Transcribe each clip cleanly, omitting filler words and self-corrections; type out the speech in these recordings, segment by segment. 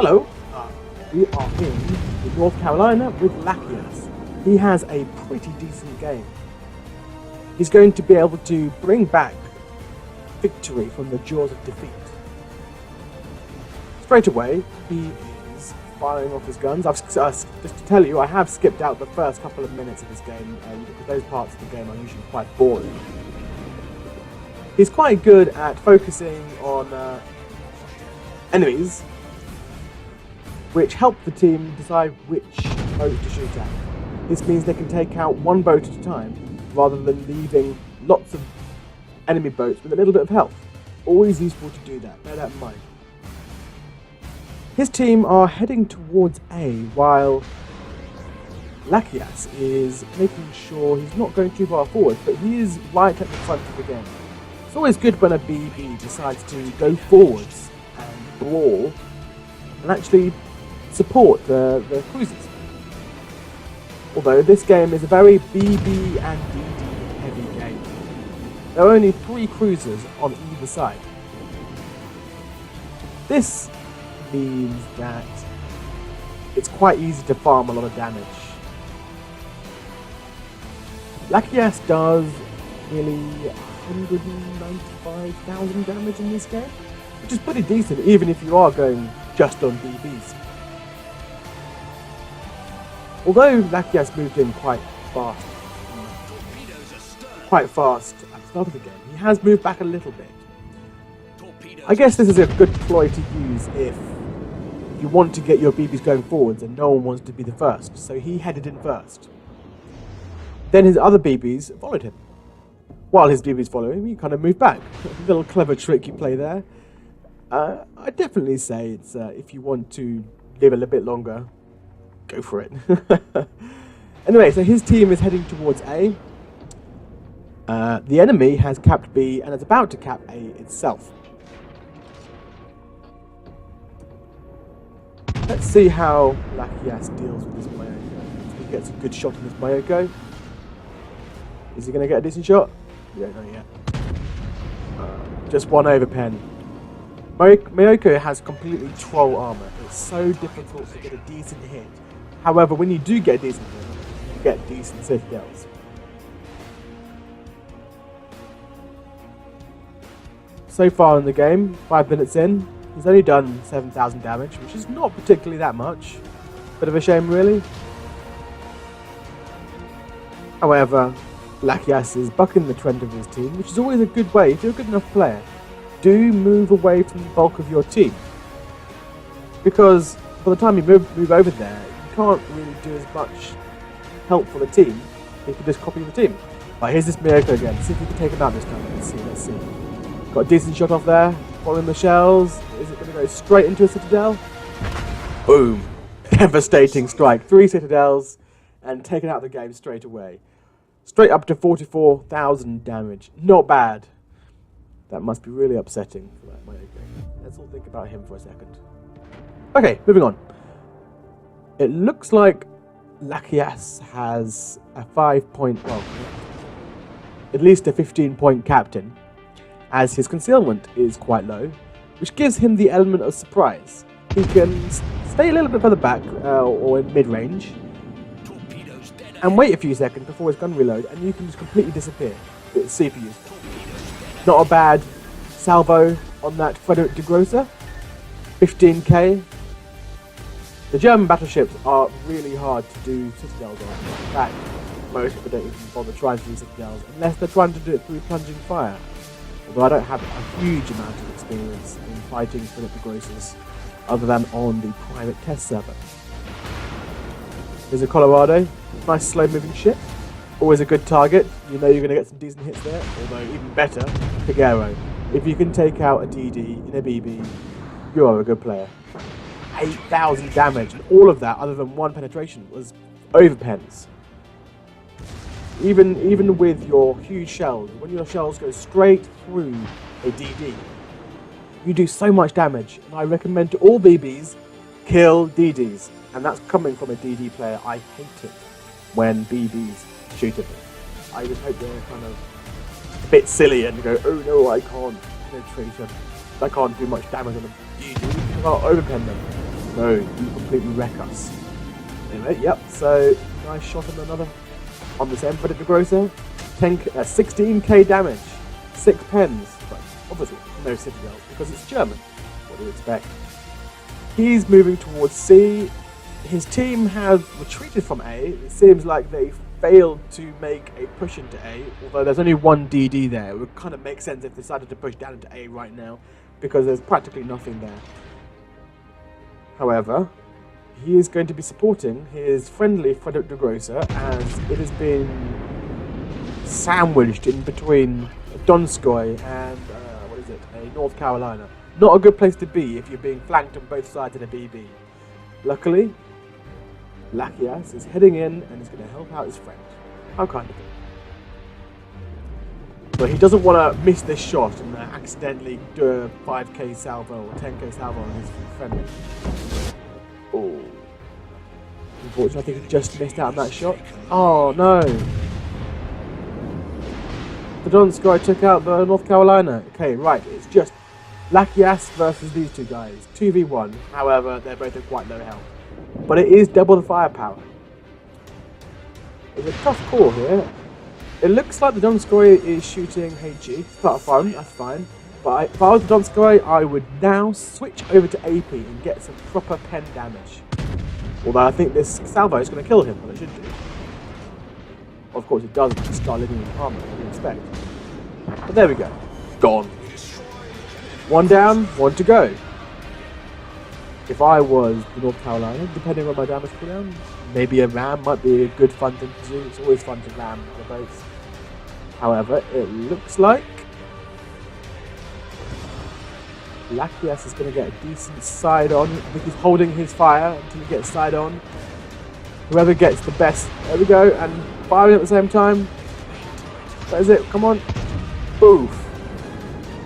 Hello, we are in North Carolina with Lakias. He has a pretty decent game. He's going to be able to bring back victory from the jaws of defeat. Straight away, he is firing off his guns. Just to tell you, I have skipped out the first couple of minutes of this game, because those parts of the game are usually quite boring. He's quite good at focusing on enemies, which help the team decide which boat to shoot at. This means they can take out one boat at a time, rather than leaving lots of enemy boats with a little bit of health. Always useful to do that, bear that in mind. His team are heading towards A, while Lakias is making sure he's not going too far forward, but he is right at the front of the game. It's always good when a BB decides to go forwards and brawl, and actually support the cruisers. Although this game is a very BB and DD heavy game. There are only 3 cruisers on either side. This means that it's quite easy to farm a lot of damage. Lakias does nearly 195,000 damage in this game, which is pretty decent even if you are going just on BBs. Although Lakias moved in quite fast at the start of the game, he has moved back a little bit. I guess this is a good ploy to use if you want to get your BBs going forwards and no one wants to be the first, so he headed in first. Then his other BBs followed him. While his BBs follow him, he kind of moved back. A little clever trick you play there. I'd definitely say it's if you want to live a little bit longer, go for it. Anyway, so his team is heading towards A. The enemy has capped B and is about to cap A itself. Let's see how Lakias deals with this Mayoko. He gets a good shot on this Mayoko. Is he going to get a decent shot? We don't know yet. Just one overpen. Mayoko has completely troll armor. It's so difficult to get a decent hit. However, when you do get a decent hit, you get decent citadels. So far in the game, 5 minutes in, he's only done 7,000 damage, which is not particularly that much. Bit of a shame, really. However, Lakias is bucking the trend of his team, which is always a good way. If you're a good enough player, do move away from the bulk of your team. Because by the time you move over there, you can't really do as much help for the team if you just copy the team. Right, here's this Mayoko again. See if we can take him out this time. Let's see. Got a decent shot off there. Following the shells. Is it going to go straight into a citadel? Boom. Devastating strike. 3 citadels and taken out of the game straight away. Straight up to 44,000 damage. Not bad. That must be really upsetting for that Mayoko. Let's all think about him for a second. Okay, moving on. It looks like Lakias has a 5-point, well, at least a 15-point captain, as his concealment is quite low, which gives him the element of surprise. He can stay a little bit further back, or in mid-range, and wait a few seconds before his gun reload, and you can just completely disappear. It's super useful. Not a bad salvo on that Frederick de Grosser. 15k. The German battleships are really hard to do citadels on. In fact, most people don't even bother trying to do citadels unless they're trying to do it through plunging fire. Although I don't have a huge amount of experience in fighting Frederick de Grossers other than on the private test server. There's a Colorado. Nice slow moving ship. Always a good target. You know you're going to get some decent hits there. Although even better, Figaro. If you can take out a DD in a BB, you are a good player. 8,000 damage, and all of that, other than 1 penetration, was overpens. Even with your huge shells, when your shells go straight through a DD, you do so much damage. And I recommend to all BBs, kill DDs. And that's coming from a DD player. I hate it when BBs shoot at me. I just hope they're kind of a bit silly and go, oh no, I can't penetrate them. I can't do much damage on them. DD, you can't overpen them. No, you completely wreck us. Anyway, yep, so nice shot on the same Predator Grosser. 16k damage, 6 pens, but obviously no citadel because it's German. What do you expect? He's moving towards C. His team has retreated from A. It seems like they failed to make a push into A, although there's only one DD there. It would kind of make sense if they decided to push down into A right now, because there's practically nothing there. However, he is going to be supporting his friendly Frederick de Grosser, as it has been sandwiched in between Donskoy and a North Carolina. Not a good place to be if you're being flanked on both sides of the BB. Luckily, Lakias is heading in and is going to help out his friend. How kind of him. But he doesn't want to miss this shot and accidentally do a 5k salvo or 10k salvo on his friend. Oh. Unfortunately, I think he just missed out on that shot. Oh no. The Donskoy took out the North Carolina. Okay, right, it's just Lakias versus these two guys. 2v1, however, they're both at quite low health. But it is double the firepower. It's a tough call here. It looks like the Donskoy is shooting HG. It's part of fun, that's fine. But if I was the Donskoy, I would now switch over to AP and get some proper pen damage. Although I think this salvo is going to kill him, but it should do. Of course it doesn't, it's got living in armor, as you expect. But there we go. Gone. One down, one to go. If I was the North Carolina, depending on my damage cooldown, maybe a ram might be a good fun thing to do. It's always fun to ram the boats. However, it looks like Lakias is going to get a decent side on. I think he's holding his fire until he gets side on. Whoever gets the best, there we go, and firing at the same time. That is it, come on. Oof.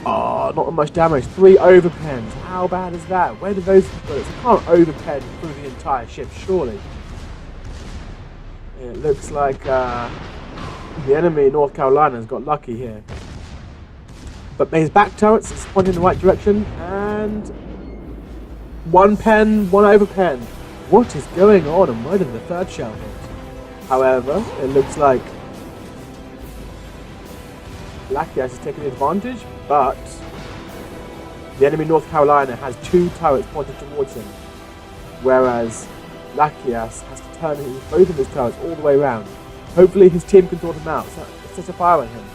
Oh, not much damage. 3 overpens. How bad is that? Where do those bullets? You can't overpen through the entire ship, surely. It looks like the enemy North Carolina has got lucky here. But his back turrets is pointing in the right direction, and 1 pen, 1 overpen. What is going on, and where did the third shell hit? However, it looks like Lakias is taking advantage, but the enemy North Carolina has 2 turrets pointed towards him, whereas Lakias has to turn both of his turrets all the way around. Hopefully his team can sort him out, so set a fire on him.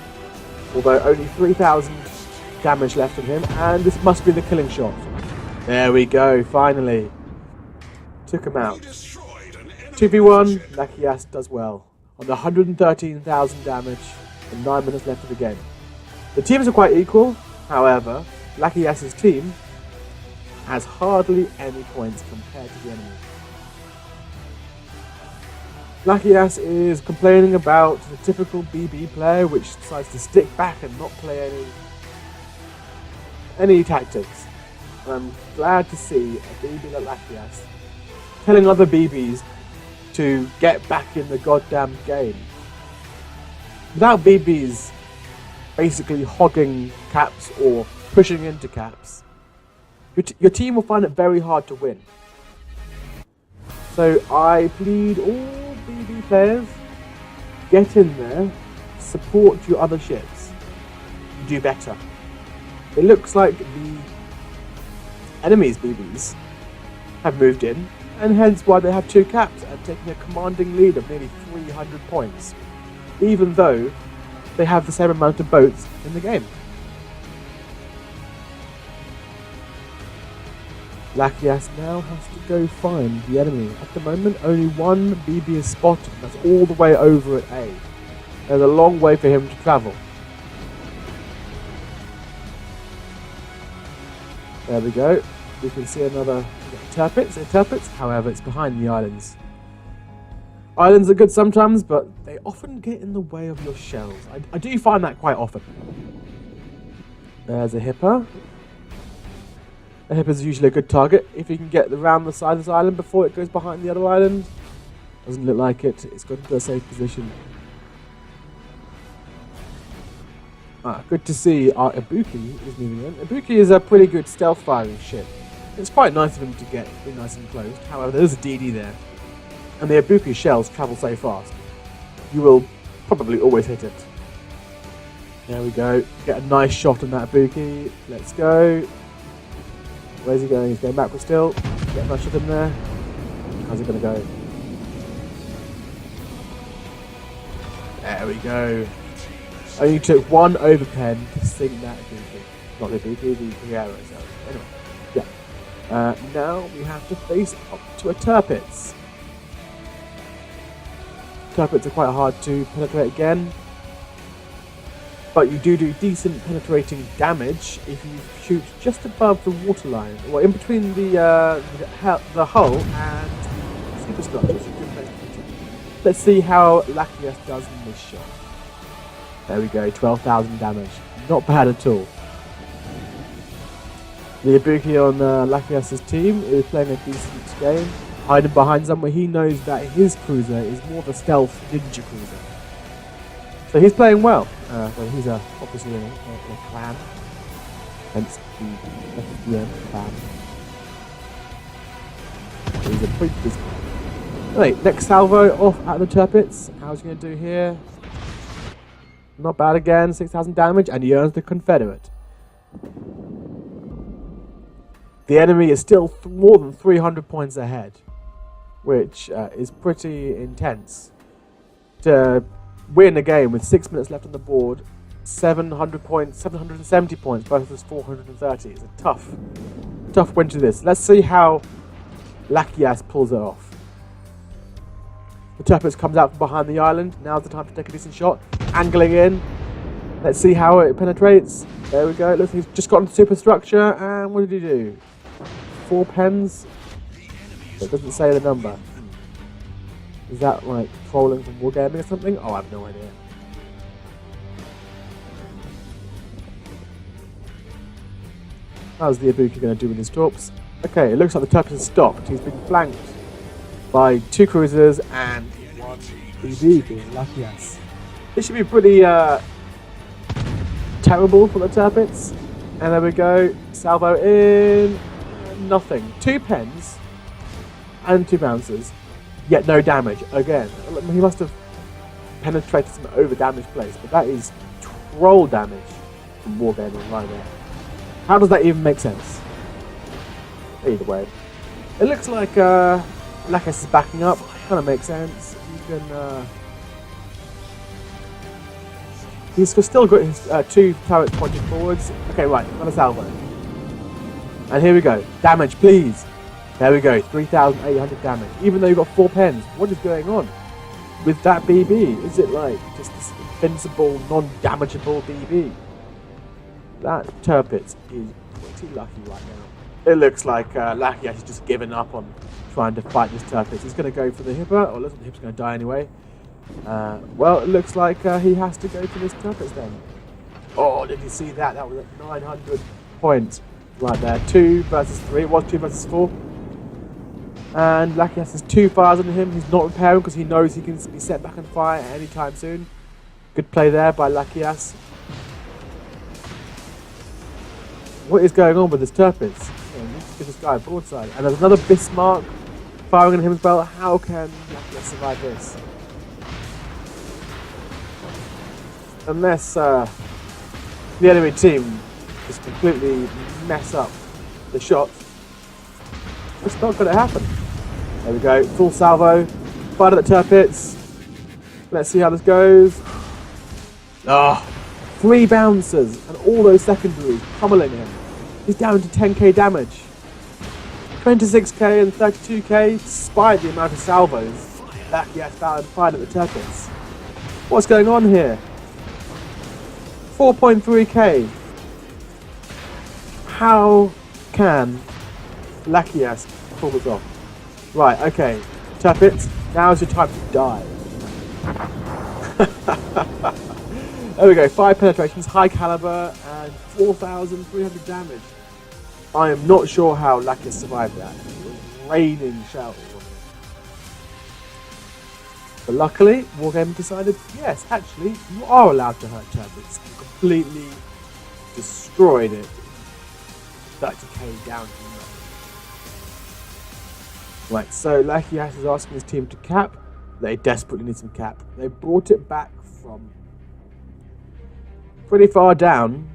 Although only 3,000 damage left on him, and this must be the killing shot. There we go, finally. Took him out. 2v1, Lakias does well. On the 113,000 damage, and 9 minutes left of the game. The teams are quite equal, however, Lakias' team has hardly any points compared to the enemy. Lakias is complaining about the typical BB player which decides to stick back and not play any tactics. And I'm glad to see a BB like Lakias telling other BBs to get back in the goddamn game. Without BBs basically hogging caps or pushing into caps, your team will find it very hard to win. So I plead all BB players, get in there, support your other ships, do better. It looks like the enemy's BBs have moved in, and hence why they have 2 caps and taking a commanding lead of nearly 300 points, even though they have the same amount of boats in the game. Lakias now has to go find the enemy. At the moment, only 1 BB is spotted. That's all the way over at A. There's a long way for him to travel. There we go. We can see another Turpits, however, it's behind the islands. Islands are good sometimes, but they often get in the way of your shells. I do find that quite often. There's a Hipper. A Hipper is usually a good target if you can get around the side of this island before it goes behind the other island. Doesn't look like it. It's got into a safe position. Good to see our Ibuki is moving in. Ibuki is a pretty good stealth firing ship. It's quite nice of him to get in nice and close. However, there is a DD there. And the Ibuki shells travel so fast. You will probably always hit it. There we go. Get a nice shot on that Ibuki. Let's go. Where's he going? He's going backwards still. Get a nice shot in there. How's it going to go? There we go. Only took one overpen to sink that Ibuki. Not the Ibuki, the Briero. So anyway, yeah. Now we have to face up to a Turpitz. Turpitz are quite hard to penetrate again. But you do decent penetrating damage if you shoot just above the waterline, or in between the hull and the superstructure. Let's see how Lakias does in this shot. There we go, 12,000 damage. Not bad at all. The Ibuki on Lakias' team is playing a decent game, hiding behind somewhere. He knows that his cruiser is more of a stealth ninja cruiser. So he's playing well. Well, he's obviously in a clan, hence the FDM clan. So he's a pretty good clan. Right, next salvo off at the Turpitz. How's he going to do here? Not bad again, 6,000 damage, and he earns the Confederate. The enemy is still more than 300 points ahead, which is pretty intense. To win a game with 6 minutes left on the board, 700 points, 770 points versus 430 is a tough win to this. Let's see how Lakias pulls it off. The Turpitz comes out from behind the island. Now's the time to take a decent shot. Angling in. Let's see how it penetrates. There we go. Looks like he's just got into superstructure. And what did he do? 4 pens? It doesn't say the number. Is that like trolling from Wargaming or something? Oh, I have no idea. How's the Ibuki going to do with his torps? Okay, it looks like the Turpitz has stopped. He's been flanked by 2 cruisers and 1 BB being Lakias. This should be pretty terrible for the Turpitz. And there we go. Salvo in. Nothing. 2 pens and 2 bouncers. Yet no damage. Again, he must have penetrated some over-damaged place. But that is troll damage from Wargaming right there. How does that even make sense? Either way. It looks like Lakias is backing up. Kind of makes sense. You can. He's still got his 2 turrets pointed forwards. Okay, right, another salvo. And here we go. Damage, please. There we go. 3,800 damage. Even though you've got 4 pens, what is going on with that BB? Is it like just this invincible, non-damageable BB? That Turpitz is pretty lucky right now. It looks like Lakias has just given up on trying to fight this Turpitz. He's going to go for the Hipper, or looks like the Hipper's going to die anyway. Well, it looks like he has to go for this Turpitz then. Oh, did you see that? That was at 900 points right there. 2 versus 3. It was 2 versus 4. And Lakias has 2 fires on him. He's not repairing because he knows he can be set back on fire at any time soon. Good play there by Lakias. What is going on with this Turpitz? Let's give this guy a broadside. And there's another Bismarck firing on him as well. How can Lakias survive this? Unless the enemy team just completely mess up the shot, it's not going to happen. There we go, full salvo, fire at the Turpitz. Let's see how this goes. Ah, 3 bouncers and all those secondaries pummeling him. He's down to 10k damage. 26k and 32k despite the amount of salvos Lakias fired at the Turpitz. What's going on here? 4.3k. How can Lakias pull this off? Right, okay. Turpitz, now's your time to die. There we go, 5 penetrations, high caliber, and 4,300 damage. I am not sure how Lakias survived that. It was raining shells on him. But luckily, Wargaming decided, yes, actually, you are allowed to hurt Turpitz. You completely destroyed it. 30k down to nothing. Right, so Lakias is asking his team to cap. They desperately need some cap. They brought it back from pretty far down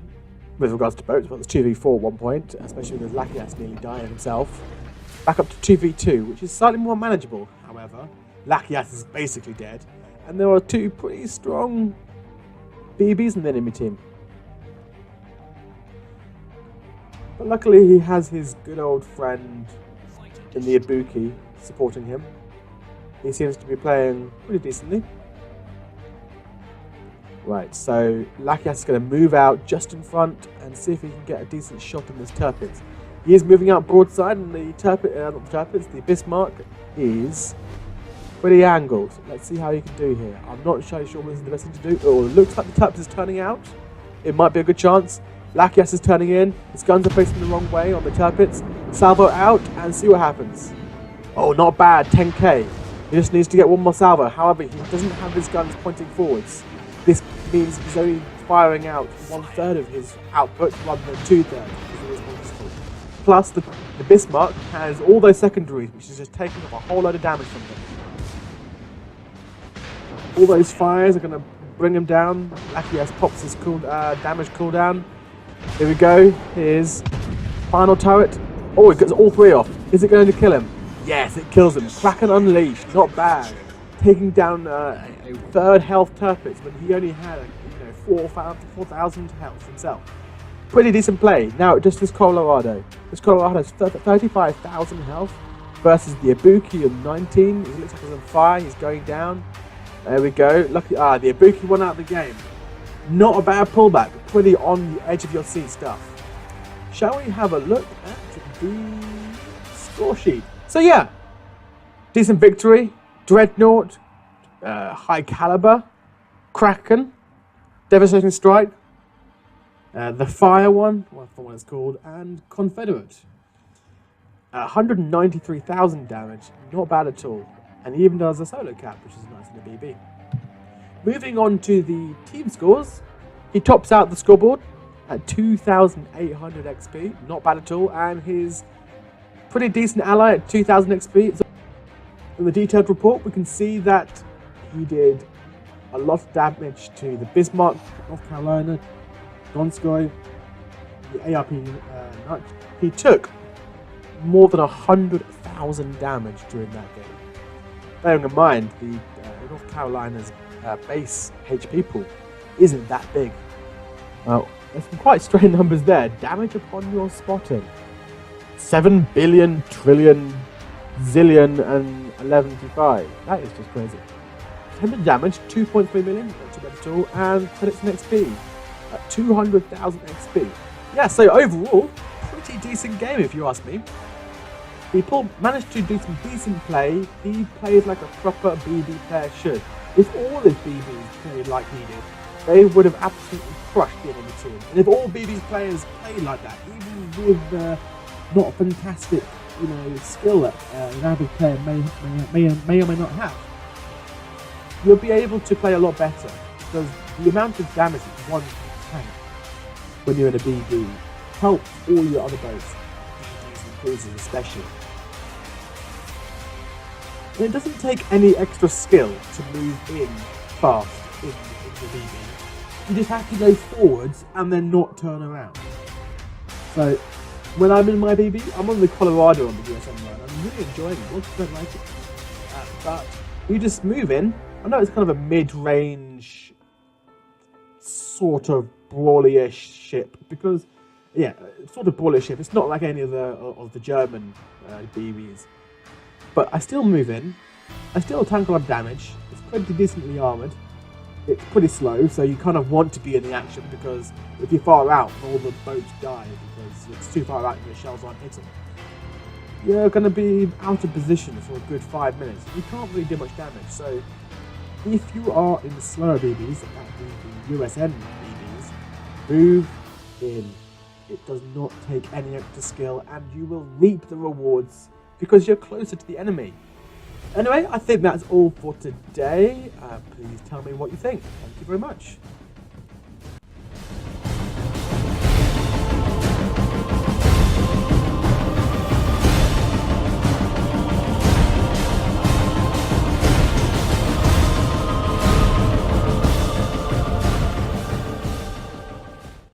with regards to boats. Well, it's 2v4 at one point, especially with Lakias nearly dying himself. Back up to 2v2, which is slightly more manageable. However, Lakias is basically dead, and there are two pretty strong BBs in the enemy team. But luckily he has his good old friend in the Ibuki supporting him. He seems to be playing pretty decently. Right, so Lakias is going to move out just in front and see if he can get a decent shot on this Tirpitz. He is moving out broadside, and the the Bismarck is pretty angled. Let's see how he can do here. I'm not sure this is the best thing to do. Oh, it looks like the Tirpitz is turning out. It might be a good chance. Lakias is turning in. His guns are facing the wrong way on the Tirpitz. Salvo out and see what happens. Oh, not bad. 10k. He just needs to get one more salvo. However, he doesn't have his guns pointing forwards. This means he's only firing out 1/3 of his output rather than 2/3. Plus, the Bismarck has all those secondaries, which is just taking off a whole load of damage from them. All those fires are going to bring him down. Lakias pops his damage cooldown. Here we go. Here's final turret. Oh, it gets all three off. Is it going to kill him? Yes, it kills him. Kraken Unleashed. Not bad. Taking down a third health Tirpitz when he only had 4,000 health himself. Pretty decent play. Now, just this Colorado. This Colorado has 35,000 health versus the Ibuki of 19. He looks like he's on fire. He's going down. There we go. Lucky. The Ibuki won out of the game. Not a bad pullback. Pretty on the edge of your seat stuff. Shall we have a look at the score sheet? So yeah, decent victory. Dreadnought, High Caliber, Kraken, Devastating Strike, the Fire one, for what it's called, and Confederate. 193,000 damage, not bad at all. And he even does a solo cap, which is nice in the BB. Moving on to the team scores, he tops out the scoreboard at 2,800 XP, not bad at all, and his pretty decent ally at 2,000 XP. So in the detailed report, we can see that he did a lot of damage to the Bismarck, North Carolina, Donskoy, the ARP nut. He took more than 100,000 damage during that game. Bearing in mind, the North Carolina's base HP pool isn't that big. Well, there's some quite strange numbers there. Damage upon your spotting. 7 billion, trillion, zillion, and 11.5. That is just crazy. 10 damage, 2.3 million, not too bad at all, and credits and XP at 200,000 XP. Yeah, so overall, pretty decent game if you ask me. He managed to do some decent play. He played like a proper BB player should. If all his BBs played like he did, they would have absolutely crushed the enemy team. And if all BB players played like that, even with not fantastic, skill that an average player may or may not have, you'll be able to play a lot better, because the amount of damage that one tank when you're in a BB helps all your other boats, BBs and cruisers especially. And it doesn't take any extra skill to move in fast in the BB. You just have to go forwards and then not turn around. So when I'm in my BB, I'm on the Colorado on the USM line. I'm really enjoying it. I don't like it. But you just move in. I know it's kind of a mid-range sort of brawly-ish ship because, yeah, sort of brawly ship. It's not like any of the German BBs. But I still move in. I still tank a lot of damage. It's pretty decently armoured. It's pretty slow, so you kind of want to be in the action because if you're far out, all the boats die because it's too far out and your shells aren't hitting. You're going to be out of position for a good 5 minutes. You can't really do much damage, so if you are in the slower BBs, the USN BBs, move in. It does not take any extra skill and you will reap the rewards because you're closer to the enemy. Anyway, I think that's all for today. Please tell me what you think. Thank you very much.